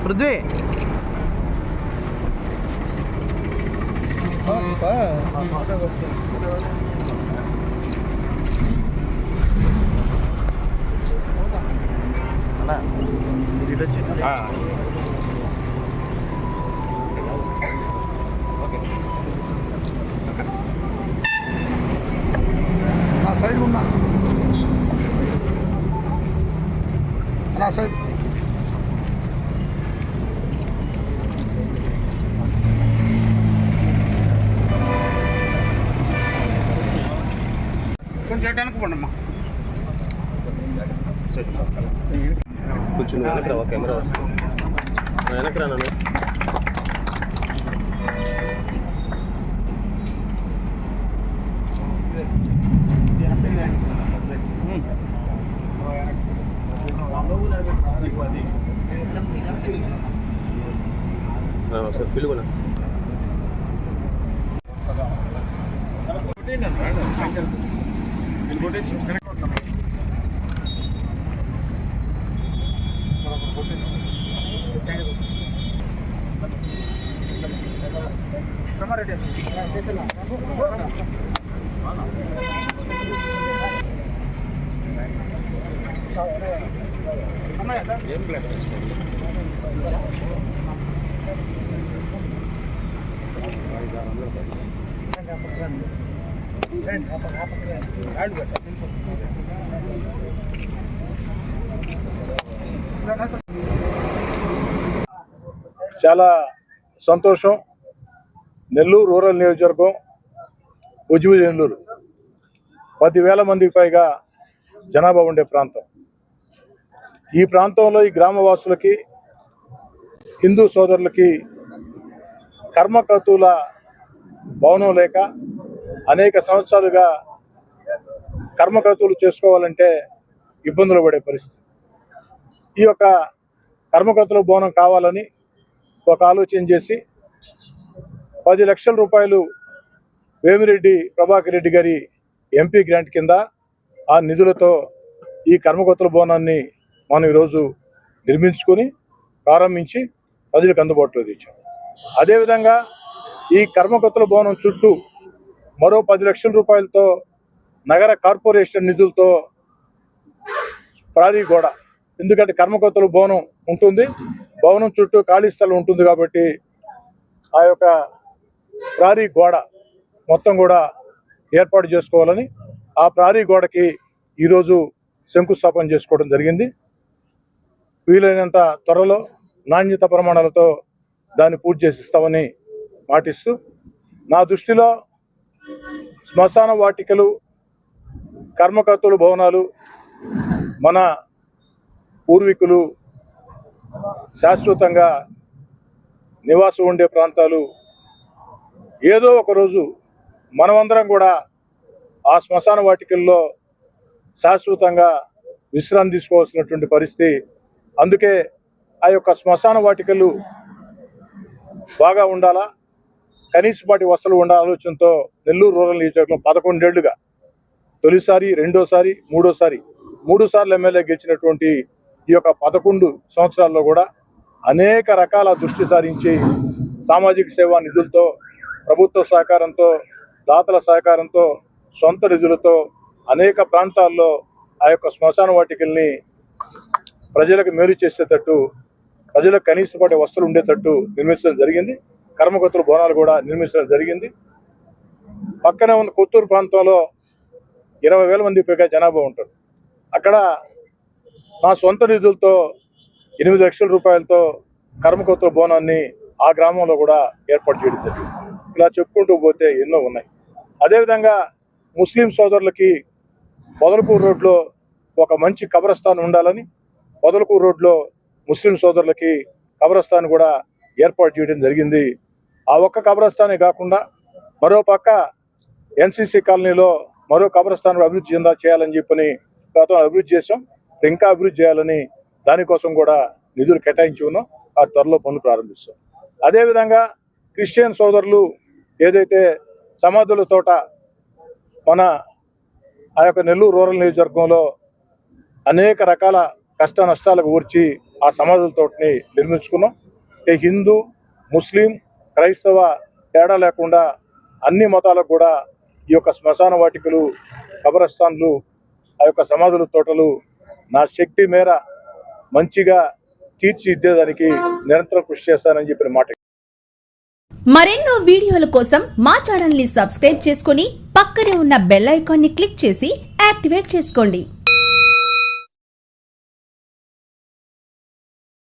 Prithvi side ఉన్నా నా side కొంచెం వెనకపోండమ్మా కొంచెం వెనక్కి రా కెమెరా వస్తుంది వెనక్కి రా నన్ను సార్ పిలుగునా ఏం బ్లాక్ చాలా సంతోషం. నెల్లూరు రూరల్ నియోజకవర్గం ఉజ్జి నెల్లూరు 10,000 మందికి పైగా జనాభా ఉండే ప్రాంతం. ఈ ప్రాంతంలో ఈ గ్రామవాసులకి హిందూ సోదరులకి కర్మకతుల భవనం లేక అనేక సంవత్సరాలుగా కర్మకతులు చేసుకోవాలంటే ఇబ్బందులు పడే పరిస్థితి. ఈ యొక్క కర్మకతుల భవనం కావాలని ఒక ఆలోచన చేసి 10 లక్షల రూపాయలు వేమిరెడ్డి ప్రభాకర్ రెడ్డి గారి ఎంపీ గ్రాంట్ కింద ఆ నిధులతో ఈ కర్మకతుల భవనాన్ని మనం ఈరోజు నిర్మించుకొని ప్రారంభించి ప్రజలకు అందుబాటులో తెచ్చాం. అదేవిధంగా ఈ కర్మకతుల భవనం చుట్టూ మరో 10 లక్షల రూపాయలతో నగర కార్పొరేషన్ నిధులతో ప్రారీ గోడ, ఎందుకంటే కర్మకతుల భవనం ఉంటుంది, భవనం చుట్టూ ఖాళీ స్థలం ఉంటుంది కాబట్టి ఆ యొక్క ప్రారీ గోడ మొత్తం కూడా ఏర్పాటు చేసుకోవాలని ఆ ప్రారీ గోడకి ఈరోజు శంకుస్థాపన చేసుకోవడం జరిగింది. వీలైనంత త్వరలో నాణ్యత ప్రమాణాలతో దాన్ని పూర్తి చేసి ఇస్తామని మాటిస్తూ, నా దృష్టిలో శ్మశాన వాటికలు, కర్మకతుల భవనాలు మన పూర్వీకులు శాశ్వతంగా నివాసం ఉండే ప్రాంతాలు. ఏదో ఒకరోజు మనమందరం కూడా ఆ శ్మశాన వాటికల్లో శాశ్వతంగా విశ్రాంతి తీసుకోవాల్సినటువంటి పరిస్థితి. అందుకే ఆ యొక్క శ్మశాన వాటికలు బాగా ఉండాలా, కనీసపాటి వసతులు ఉండాల ఆలోచనతో నెల్లూరు రూరల్ నియోజకవర్గం 11 ఏళ్లుగా తొలిసారి, రెండోసారి, మూడోసారి 3 సార్లు ఎమ్మెల్యే గెలిచినటువంటి ఈ యొక్క 11 సంవత్సరాల్లో కూడా అనేక రకాల దృష్టి సారించి సామాజిక సేవా నిధులతో, ప్రభుత్వ సహకారంతో, దాతల సహకారంతో, సొంత నిధులతో అనేక ప్రాంతాల్లో ఆ యొక్క శ్మశాన వాటికల్ని ప్రజలకు మేలు చేసేటట్టు, ప్రజలకు కనీసపాటి వసతులు ఉండేటట్టు నిర్మించడం జరిగింది. కర్మకతుల భవనాలు కూడా నిర్మించడం జరిగింది. పక్కనే ఉన్న కొత్తూరు ప్రాంతంలో 20,000 మంది పైగా జనాభా ఉంటారు. అక్కడ నా సొంత నిధులతో 8 లక్షల రూపాయలతో కర్మకతుల భవనాన్ని ఆ గ్రామంలో కూడా ఏర్పాటు చేయడం జరిగింది. ఇలా చెప్పుకుంటూ పోతే ఎన్నో ఉన్నాయి. అదేవిధంగా ముస్లిం సోదరులకి పొదలకూరు రోడ్లో ఒక మంచి కబ్రస్థాన్ ఉండాలని, పొదలకూరు రోడ్లో ముస్లిం సోదరులకి కబ్రస్థాన్ కూడా ఏర్పాటు చేయడం జరిగింది. ఆ ఒక్క కబ్రస్థానే కాకుండా మరో పక్క ఎన్సీసీ కాలనీలో మరో కబ్రస్థాన్ అభివృద్ధి చేయాలని చెప్పని గతంలో అభివృద్ధి చేసాం. ఇంకా అభివృద్ధి చేయాలని దానికోసం కూడా నిధులు కేటాయించి ఉన్నాం. ఆ త్వరలో పనులు ప్రారంభిస్తాం. అదేవిధంగా క్రిస్టియన్ సోదరులు ఏదైతే సమాధుల తోట మన ఆ యొక్క నెల్లూరు రూరల్ నియోజకవర్గంలో అనేక రకాల కష్ట నష్టాలకు ఊర్చి ఆ సమాధులతోటిని నిర్మించుకున్నాం. హిందూ, ముస్లిం, క్రైస్తవ తేడా లేకుండా అన్ని మతాలకు కూడా ఈ యొక్క శ్మశాన వాటికలు, కబరస్థాన్లు, ఆ యొక్క సమాధుల తోటలు నా శక్తి మేర మంచిగా తీర్చిదిద్దేదానికి నిరంతరం కృషి చేస్తానని చెప్పిన మాట. మరెన్నో వీడియోల కోసం మా ఛానల్ ని సబ్స్క్రైబ్ చేసుకుని పక్కనే ఉన్న బెల్ ఐకాన్ ని క్లిక్ చేసి యాక్టివేట్ చేసుకోండి.